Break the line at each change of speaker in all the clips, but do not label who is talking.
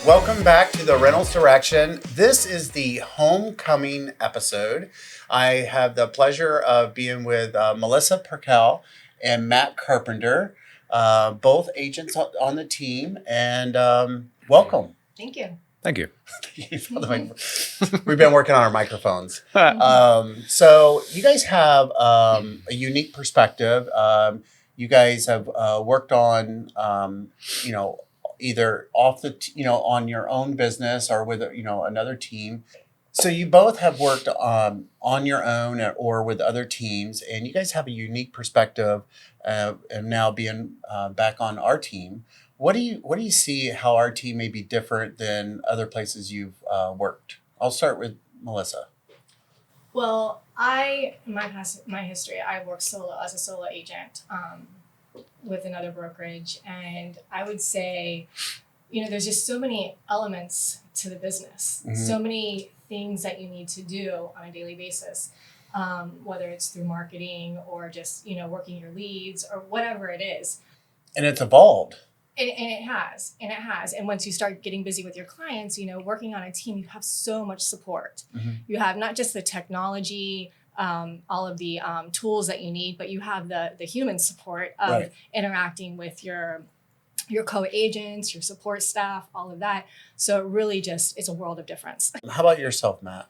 Welcome back to the Reynolds Direction. This is the homecoming episode. I have the pleasure of being with Melissa Perkel and Matt Carpenter, both agents on the team, and welcome.
Thank you.
Thank you.
We've been working on our microphones. So you guys have a unique perspective. You guys have worked on, either off the, on your own business or with, another team. So you both have worked on your own or with other teams, and you guys have a unique perspective. And now being back on our team, what do you see how our team may be different than other places you've worked? I'll start with Melissa.
Well, my history, I worked solo as a solo agent with another brokerage, and I would say, there's just so many elements to the business, so many things that you need to do on a daily basis, whether it's through marketing or just working your leads or whatever it is.
And it's evolved.
And it has. And once you start getting busy with your clients, working on a team, you have so much support. You have not just the technology, all of the tools that you need, but you have the human support of interacting with your co-agents, your support staff, all of that. So it really it's a world of difference.
How about yourself, Matt?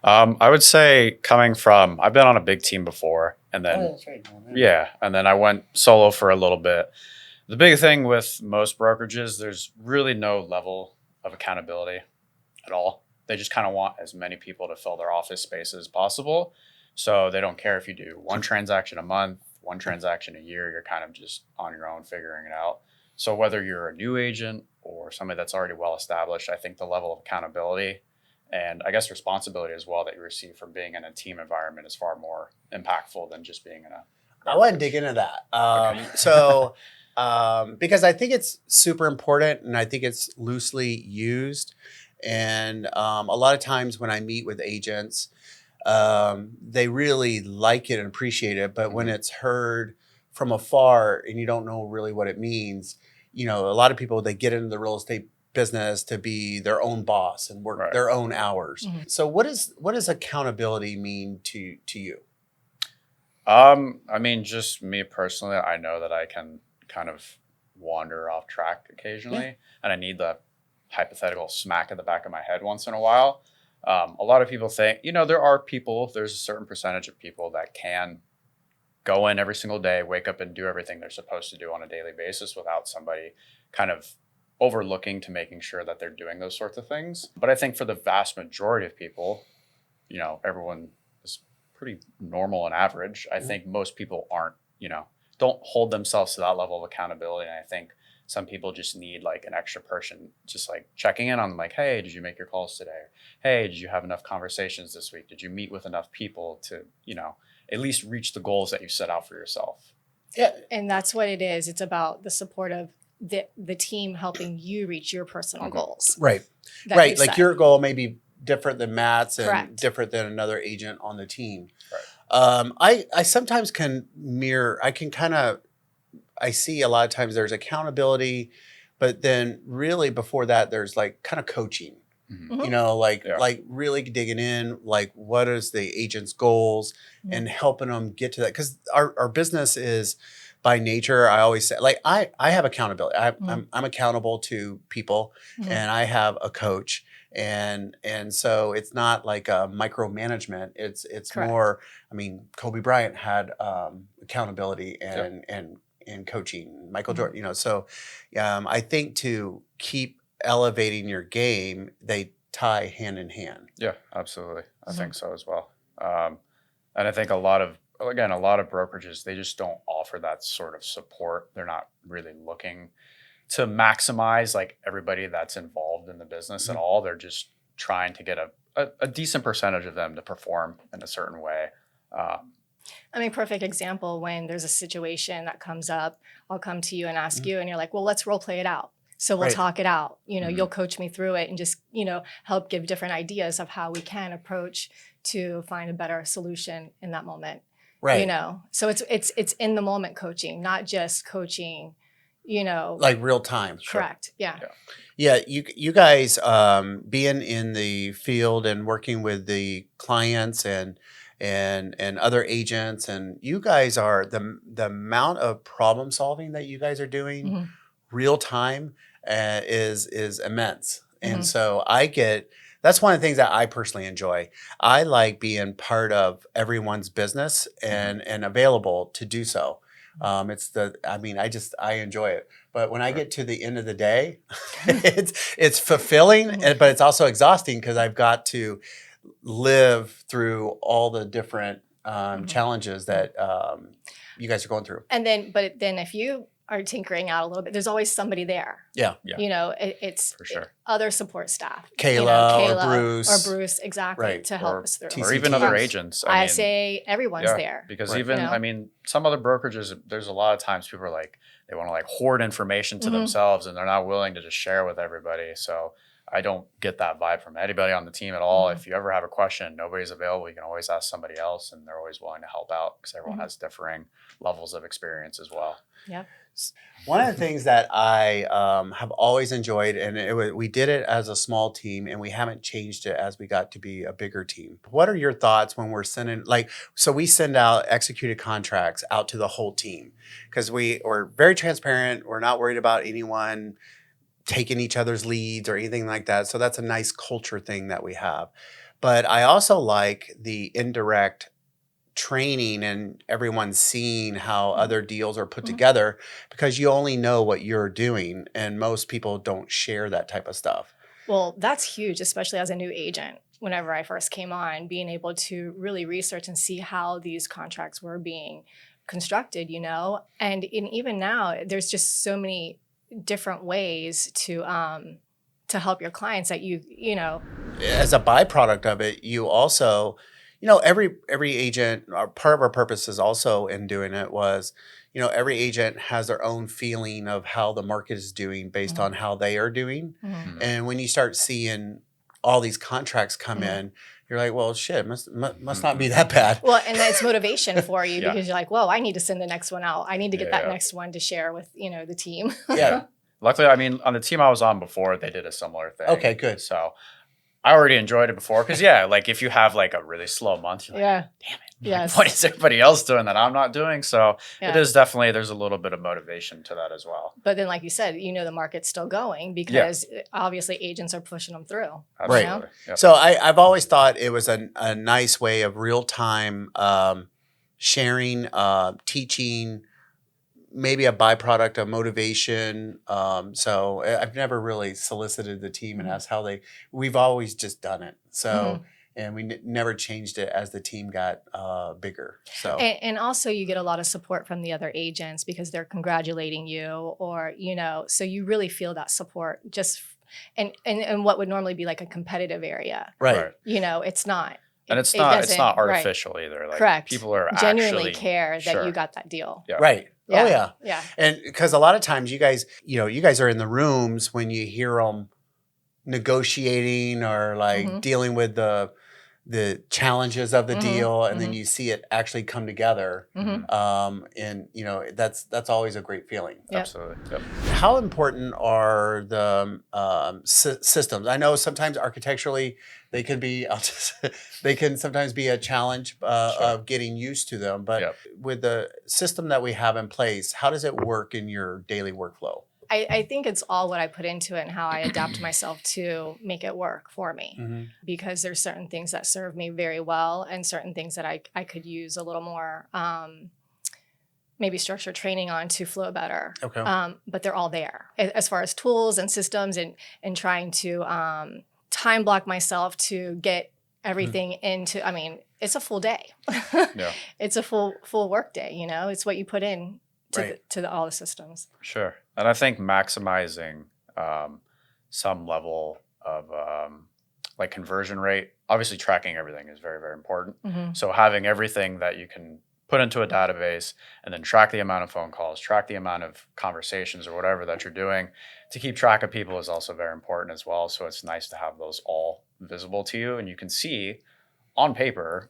I would say I've been on a big team before, and then
that's right.
And then I went solo for a little bit. The big thing with most brokerages, there's really no level of accountability at all. They just kind of want as many people to fill their office space as possible. So they don't care if you do one transaction a month, one transaction a year, you're kind of just on your own figuring it out. So whether you're a new agent or somebody that's already well established, I think the level of accountability and I guess responsibility as well that you receive from being in a team environment is far more impactful than just being in a...
I want to dig into that.
Okay.
Because I think it's super important and I think it's loosely used. And a lot of times when I meet with agents, they really like it and appreciate it. But when it's heard from afar and you don't know really what it means, a lot of people, they get into the real estate business to be their own boss and work their own hours. So what does accountability mean to you?
I mean, just me personally, I know that I can kind of wander off track occasionally, and I need the hypothetical smack in the back of my head once in a while. A lot of people think, there's a certain percentage of people that can go in every single day, wake up and do everything they're supposed to do on a daily basis without somebody kind of overlooking to making sure that they're doing those sorts of things. But I think for the vast majority of people, everyone is pretty normal and average. I think most people aren't, don't hold themselves to that level of accountability. And I think some people just need like an extra person just like checking in on them, like, hey, did you make your calls today? Hey, did you have enough conversations this week? Did you meet with enough people to, at least reach the goals that you set out for yourself?
Yeah. And that's what it is. It's about the support of the team helping you reach your personal goals.
Right. Like your goal may be different than Matt's and different than another agent on the team.
Right.
I sometimes can I see a lot of times there's accountability, but then really before that, there's like kind of coaching, like really digging in, like what is the agent's goals and helping them get to that. Cause our business is by nature, I always say, like, I have accountability. I'm accountable to people and I have a coach. And so it's not like a micromanagement. It's more, Kobe Bryant had accountability and coaching, Michael Jordan, so I think to keep elevating your game, they tie hand in hand.
Yeah, absolutely. I think so as well. And I think a lot of brokerages, they just don't offer that sort of support. They're not really looking to maximize like everybody that's involved in the business at all. They're just trying to get a decent percentage of them to perform in a certain way.
Perfect example, when there's a situation that comes up, I'll come to you and ask you, and you're like, well, let's role play it out. So we'll talk it out. You'll coach me through it and just, help give different ideas of how we can approach to find a better solution in that moment.
Right.
So it's in the moment coaching, not just coaching,
Like real time.
Correct. Yeah.
Yeah, you guys being in the field and working with the clients and other agents, and you guys are the amount of problem solving that you guys are doing
Mm-hmm.
real time is immense.
Mm-hmm.
And so that's one of the things that I personally enjoy. I like being part of everyone's business and available to do so. I enjoy it. But when I get to the end of the day, it's fulfilling, but it's also exhausting because I've got to live through all the different challenges that you guys are going through.
And then if you are tinkering out a little bit, there's always somebody there.
Yeah.
It's
For sure.
other support staff.
Kayla or Bruce.
Exactly,
Right.
to help us through.
Or even other agents.
I say everyone's there.
Because
Right.
some other brokerages, there's a lot of times people are like, they want to like hoard information to themselves and they're not willing to just share with everybody. So I don't get that vibe from anybody on the team at all. If you ever have a question and nobody's available, you can always ask somebody else and they're always willing to help out because everyone has differing levels of experience as well.
Yeah.
One of the things that I have always enjoyed, and we did it as a small team, and we haven't changed it as we got to be a bigger team. What are your thoughts when we're sending, so we send out executed contracts out to the whole team because we're very transparent. We're not worried about anyone taking each other's leads or anything like that. So that's a nice culture thing that we have. But I also like the indirect training and everyone seeing how other deals are put together because you only know what you're doing and most people don't share that type of stuff.
Well, that's huge, especially as a new agent. Whenever I first came on, being able to really research and see how these contracts were being constructed, and even now, there's just so many different ways to help your clients that
as a byproduct of it, you also every agent, part of our purpose is also in doing it was, every agent has their own feeling of how the market is doing based on how they are doing. And when you start seeing all these contracts come in, you're like, well, shit, must not be that bad.
Well, and that's motivation for you because you're like, whoa, I need to send the next one out. I need to get that next one to share with, the team.
Yeah.
Luckily, on the team I was on before, they did a similar thing.
Okay, good.
So I already enjoyed it before because, if you have like a really slow month, you're like, damn it.
Yes.
What is everybody else doing that I'm not doing? So it is definitely, there's a little bit of motivation to that as well.
But then, like you said, the market's still going because obviously agents are pushing them through.
Absolutely.
Yep. So I've always thought it was a nice way of real time sharing, teaching, maybe a byproduct of motivation. So I've never really solicited the team and asked how we've always just done it. So, and we never changed it as the team got bigger. So,
and also you get a lot of support from the other agents because they're congratulating you or, so you really feel that support just, and what would normally be like a competitive area.
Right.
It's not.
And it's not artificial either. Like
correct.
People are
genuinely
actually
care that you got that deal.
Yeah. Right.
Yeah.
Oh yeah.
Yeah.
And because a lot of times you guys are in the rooms when you hear them negotiating or dealing with the challenges of the deal, and then you see it actually come together. And that's always a great feeling.
Yep.
Absolutely. Yep.
How important are the systems? I know sometimes architecturally they can sometimes be a challenge of getting used to them. But with the system that we have in place, how does it work in your daily workflow?
I think it's all what I put into it and how I adapt myself to make it work for me. Because there's certain things that serve me very well and certain things that I could use a little more maybe structured training on to flow better.
Okay.
But they're all there as far as tools and systems and trying to time block myself to get everything into, it's a full day. It's a full work day, it's what you put in to all the systems.
Sure. And I think maximizing some level of conversion rate, obviously tracking everything is very, very important. So having everything that you can put into a database and then track the amount of phone calls, track the amount of conversations or whatever that you're doing to keep track of people is also very important as well. So it's nice to have those all visible to you and you can see on paper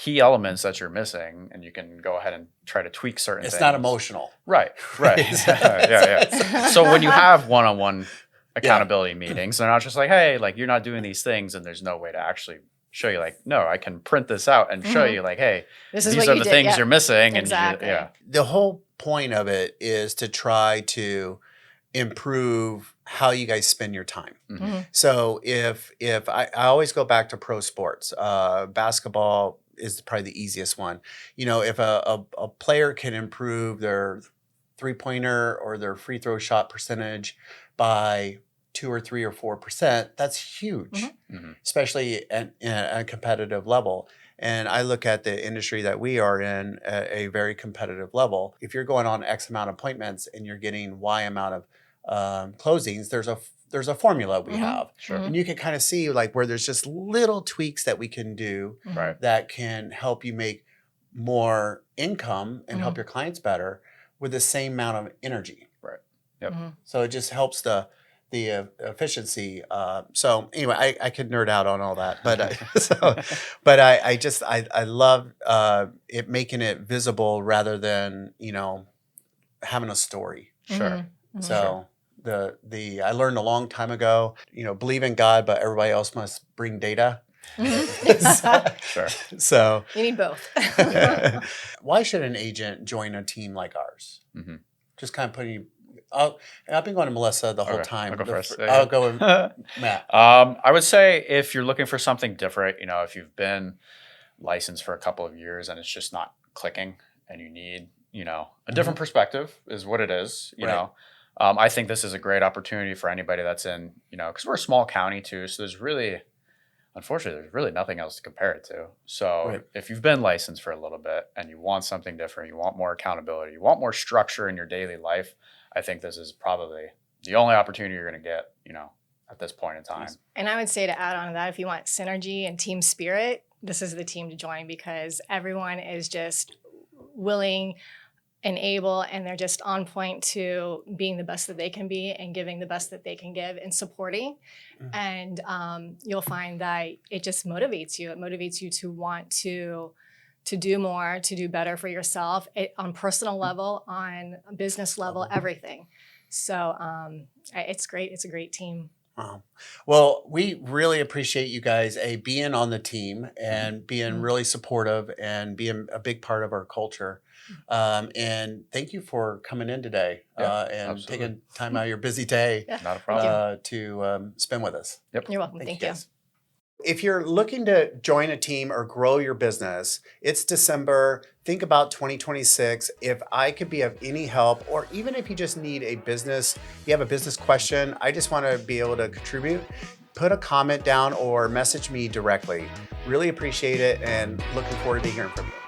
key elements that you're missing, and you can go ahead and try to tweak certain things.
It's not emotional.
Right. Yeah. So when you have one-on-one accountability meetings, they're not just like, hey, like you're not doing these things, and there's no way to actually show you like, no, I can print this out and show you like, hey,
this is
these are the things you're missing.
Exactly.
And
The whole point of it is to try to improve how you guys spend your time. So if I always go back to pro sports, basketball is probably the easiest one. You know, if a player can improve their 3-pointer or their free throw shot percentage by 2 or 3 or 4%, that's huge, especially at a competitive level. And I look at the industry that we are in at a very competitive level. If you're going on X amount of appointments and you're getting Y amount of closings, there's a formula we have. And you can kind of see like where there's just little tweaks that we can do that can help you make more income and help your clients better with the same amount of energy. So it just helps the efficiency. So anyway, I could nerd out on all that, but I love it, making it visible rather than, you know, having a story. So I learned a long time ago, you know, believe in God, but everybody else must bring data. So
you need both.
Why should an agent join a team like ours? Just kind of putting. I've been going to Melissa the whole time.
I'll go first.
I'll go with Matt.
I would say if you're looking for something different, you know, if you've been licensed for a couple of years and it's just not clicking, and you need, you know, a different perspective is what it is. You know, I think this is a great opportunity for anybody that's in, you know, because we're a small county too, so unfortunately, there's really nothing else to compare it to. So if you've been licensed for a little bit and you want something different, you want more accountability, you want more structure in your daily life, I think this is probably the only opportunity you're going to get, you know, at this point in time.
And I would say to add on to that, if you want synergy and team spirit, this is the team to join, because everyone is just willing and able, and they're just on point to being the best that they can be and giving the best that they can give and supporting. And you'll find that it just motivates you. It motivates you to want to do more, to do better for yourself on personal level, on business level, everything. So it's great. It's a great team.
Wow. Well, we really appreciate you guys being on the team and being really supportive and being a big part of our culture. And thank you for coming in today and taking time out of your busy day
Not a problem.
to spend with us.
You're welcome. Thank you.
If you're looking to join a team or grow your business, it's December. Think about 2026. If I could be of any help, or even if you just need a business, you have a business question, I just want to be able to contribute, put a comment down or message me directly. Really appreciate it and looking forward to hearing from you.